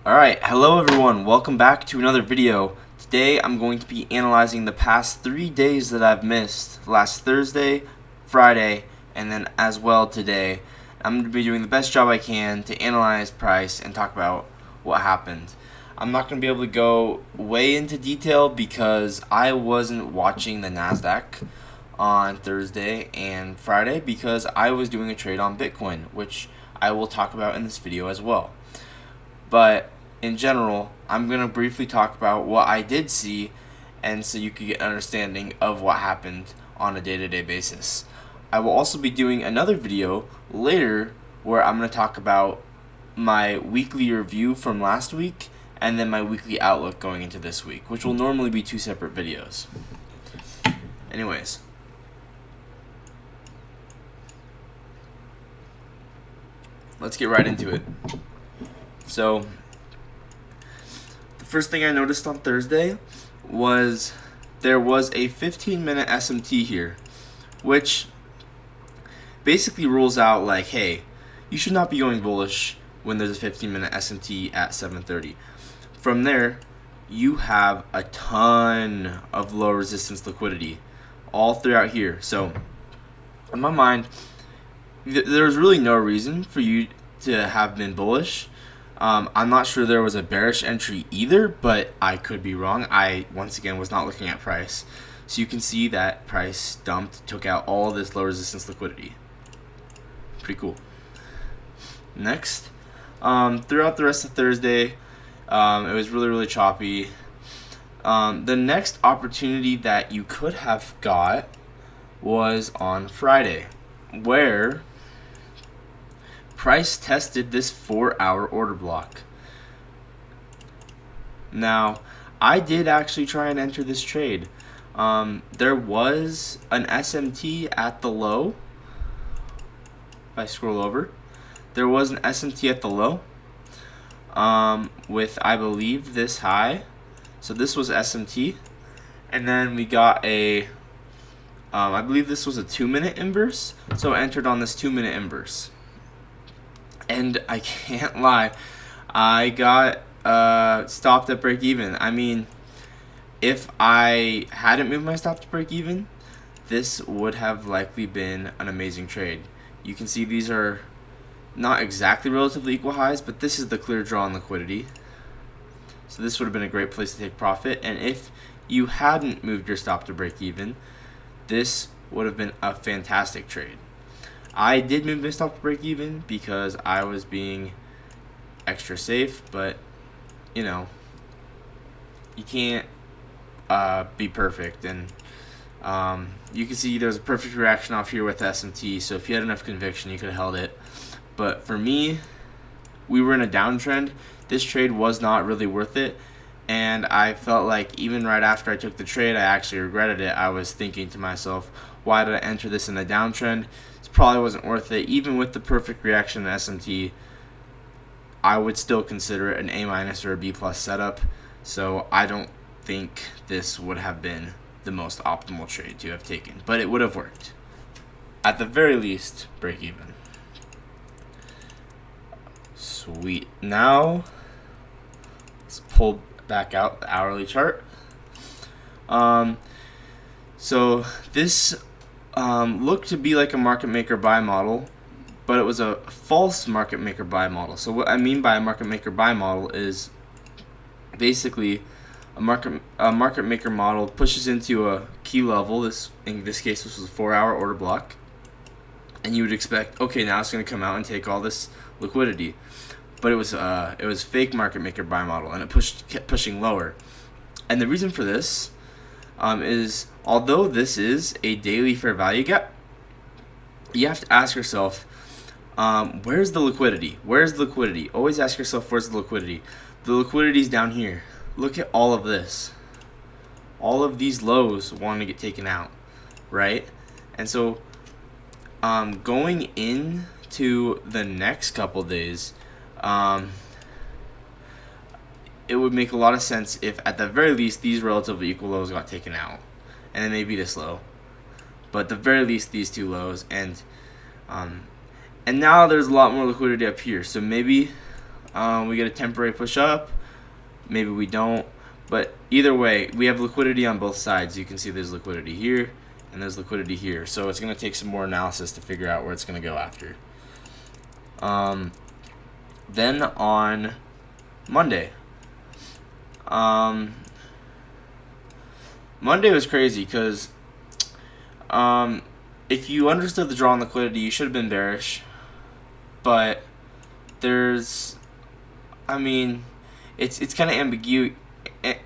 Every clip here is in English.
Alright, hello everyone, welcome back to another video. Today I'm going to be analyzing the past 3 days that I've missed. Last Thursday, Friday, and then as well today. I'm going to be doing the best job I can to analyze price and talk about what happened. I'm not going to be able to go way into detail because I wasn't watching the NASDAQ on Thursday and Friday because I was doing a trade on Bitcoin, which I will talk about in this video as well. But in general, I'm going to briefly talk about what I did see, and so you can get an understanding of what happened on a day-to-day basis. I will also be doing another video later where I'm going to talk about my weekly review from last week and then my weekly outlook going into this week, which will normally be 2 separate videos. Anyways, let's get right into it. So, the first thing I noticed on Thursday was there was a 15-minute SMT here, which basically rules out like, hey, you should not be going bullish when there's a 15-minute SMT at 7:30. From there, you have a ton of low resistance liquidity all throughout here. So, in my mind, there's really no reason for you to have been bullish. I'm not sure there was a bearish entry either, but I could be wrong. I, once again, was not looking at price. So you can see that price dumped, took out all this low resistance liquidity. Pretty cool. Next, throughout the rest of Thursday, it was really choppy. The next opportunity that you could have got was on Friday, where price tested this 4-hour order block. Now, I did actually try and enter this trade. There was an SMT at the low. If I scroll over, there was an SMT at the low with, I believe, this high. So this was SMT. And then we got a, I believe this was a 2-minute inverse. So I entered on this 2-minute inverse. And I can't lie, I got stopped at break even. I mean, if I hadn't moved my stop to break even, this would have likely been an amazing trade. You can see these are not exactly relatively equal highs, but this is the clear draw on liquidity. So this would have been a great place to take profit. And if you hadn't moved your stop to break even, this would have been a fantastic trade. I did move my stop to break even because I was being extra safe, but you know, you can't be perfect. And you can see there's a perfect reaction off here with SMT, so if you had enough conviction, you could have held it. But for me, we were in a downtrend. This trade was not really worth it, and I felt like even right after I took the trade, I actually regretted it. I was thinking to myself, why did I enter this in a downtrend? It probably wasn't worth it. Even with the perfect reaction in SMT, I would still consider it an A- or a B+ setup. So I don't think this would have been the most optimal trade to have taken, but it would have worked. At the very least, break even. Sweet. Now, let's pull back out the hourly chart. So this looked to be like a market maker buy model, but it was a false market maker buy model. So what I mean by a market maker buy model is basically a market maker model pushes into a key level. In this case, this was a 4-hour order block, and you would expect, okay, now it's going to come out and take all this liquidity. But it was fake market maker buy model, and it kept pushing lower. And the reason for this is, although this is a daily fair value gap, you have to ask yourself, where's the liquidity? Where's the liquidity? Always ask yourself, where's the liquidity? The liquidity is down here. Look at all of this. All of these lows want to get taken out, right? And so going into the next couple days, it would make a lot of sense if at the very least these relatively equal lows got taken out, and then maybe this low, but at the very least these two lows, and now there's a lot more liquidity up here. So maybe We get a temporary push up. Maybe we don't. But either way, we have liquidity on both sides. You can see there's liquidity here and there's liquidity here. So it's going to take some more analysis to figure out where it's going to go after. Then on Monday. Monday was crazy because if you understood the draw on liquidity, you should have been bearish. But it's kind of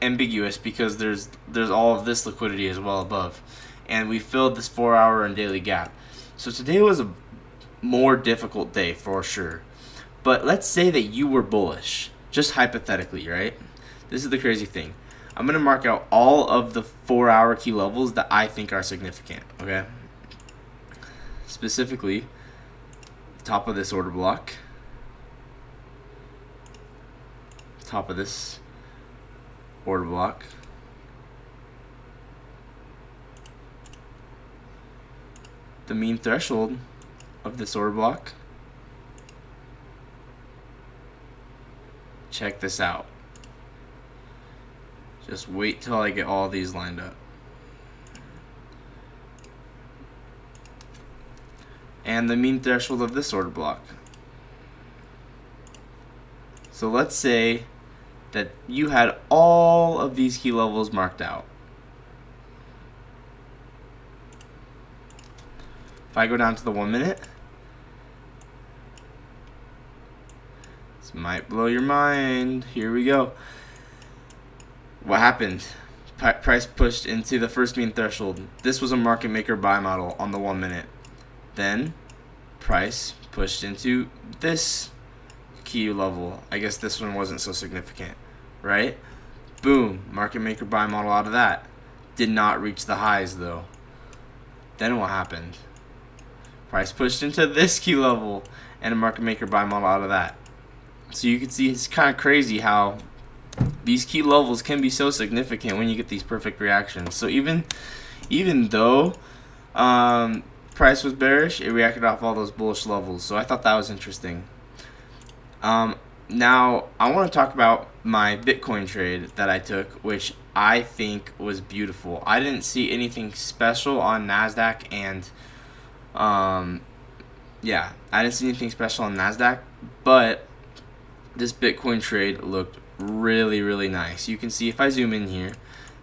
ambiguous because there's all of this liquidity as well above, and we filled this 4-hour and daily gap. So today was a more difficult day for sure. But let's say that you were bullish, just hypothetically, right? This is the crazy thing. I'm going to mark out all of the 4-hour key levels that I think are significant, okay? Specifically, top of this order block, top of this order block, the mean threshold of this order block. Check this out. Just wait till I get all these lined up. And the mean threshold of this order block. So let's say that you had all of these key levels marked out. If I go down to the 1 minute, this might blow your mind. Here we go. What happened? Price pushed into the first mean threshold. This was a market maker buy model on the 1 minute. Then price pushed into this key level. I guess this one wasn't so significant, right? Boom, market maker buy model out of that. Did not reach the highs though. Then what happened? Price pushed into this key level and a market maker buy model out of that. So you can see it's kind of crazy how these key levels can be so significant when you get these perfect reactions. So even though price was bearish, it reacted off all those bullish levels. So I thought that was interesting. Now I want to talk about my Bitcoin trade that I took, which I think was beautiful. I didn't see anything special on NASDAQ, and I didn't see anything special on NASDAQ, but this Bitcoin trade looked really, really nice. You can see if I zoom in here,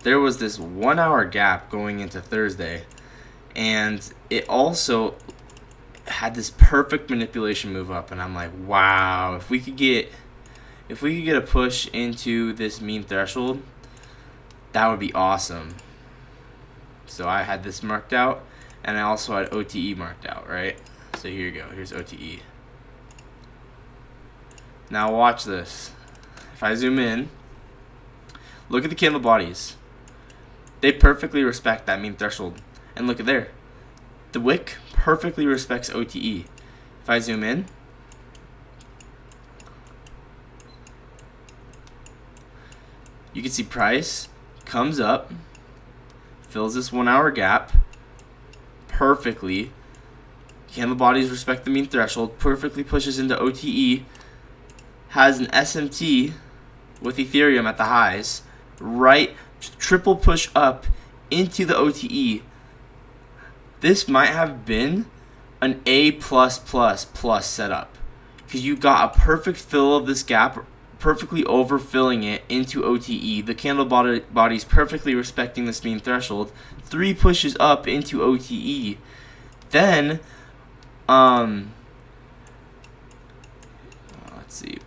there was this 1 hour gap going into Thursday, and it also had this perfect manipulation move up, and I'm like, wow, if we could get a push into this mean threshold, that would be awesome. So I had this marked out, and I also had OTE marked out, right? So here you go. Here's OTE. Now watch this. If I zoom in, look at the candle bodies. They perfectly respect that mean threshold. And look at there. The wick perfectly respects OTE. If I zoom in, you can see price comes up, fills this 1 hour gap perfectly. Candle bodies respect the mean threshold, perfectly pushes into OTE, has an SMT with Ethereum at the highs, right, triple push up into the OTE. This might have been an A+++ setup, because you got a perfect fill of this gap, perfectly overfilling it into OTE. The candle bodies perfectly respecting this mean threshold. 3 pushes up into OTE. Then, let's see.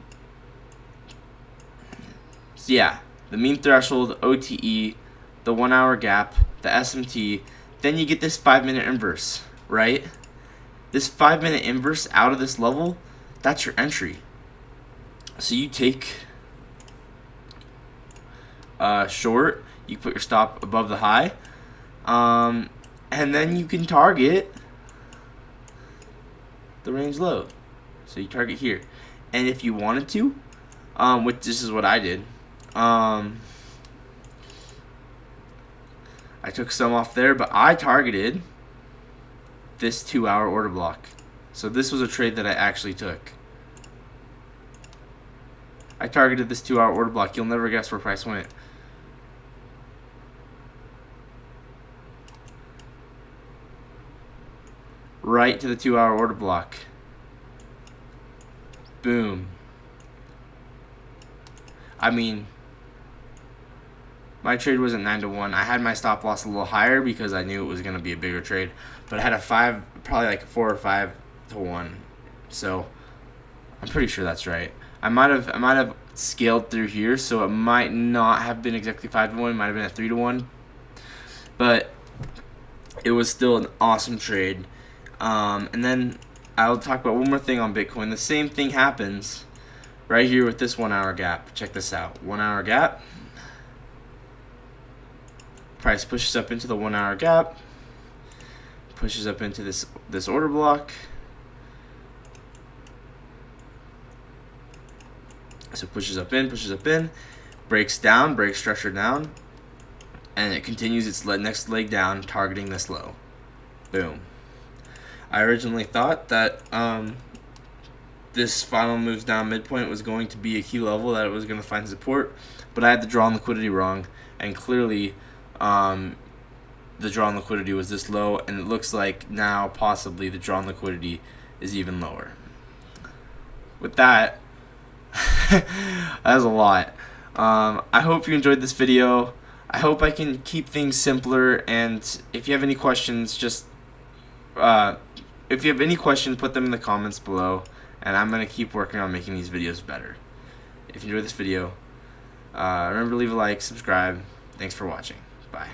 So yeah, the mean threshold, OTE, the 1 hour gap, the SMT. Then you get this 5-minute inverse, right? This 5-minute inverse out of this level, that's your entry. So you take short, you put your stop above the high, and then you can target the range low. So you target here. And if you wanted to, which this is what I did, I took some off there, but I targeted this 2 hour order block. So this was a trade that I actually took. I targeted this 2-hour order block. You'll never guess where price went. Right to the 2-hour order block. Boom. I mean, my trade wasn't 9-1. I had my stop loss a little higher because I knew it was going to be a bigger trade, but I had a 5, probably like 4 or 5-1. So I'm pretty sure that's right. I might have scaled through here, so it might not have been exactly 5-1. It might have been a 3-1, but it was still an awesome trade. And then I'll talk about one more thing on Bitcoin. The same thing happens right here with this 1 hour gap. Check this out. 1 hour gap. Price pushes up into the 1 hour gap. Pushes up into this order block. So pushes up in, breaks down, breaks structure down, and it continues its next leg down, targeting this low. Boom. I originally thought that this final moves down midpoint was going to be a key level, that it was going to find support, but I had the draw on liquidity wrong, and clearly the draw on liquidity was this low, and it looks like now possibly the draw on liquidity is even lower. With that, that was a lot. I hope you enjoyed this video. I hope I can keep things simpler, and if you have any questions, just put them in the comments below, and I'm going to keep working on making these videos better. If you enjoyed this video, remember to leave a like, subscribe. Thanks for watching. Bye.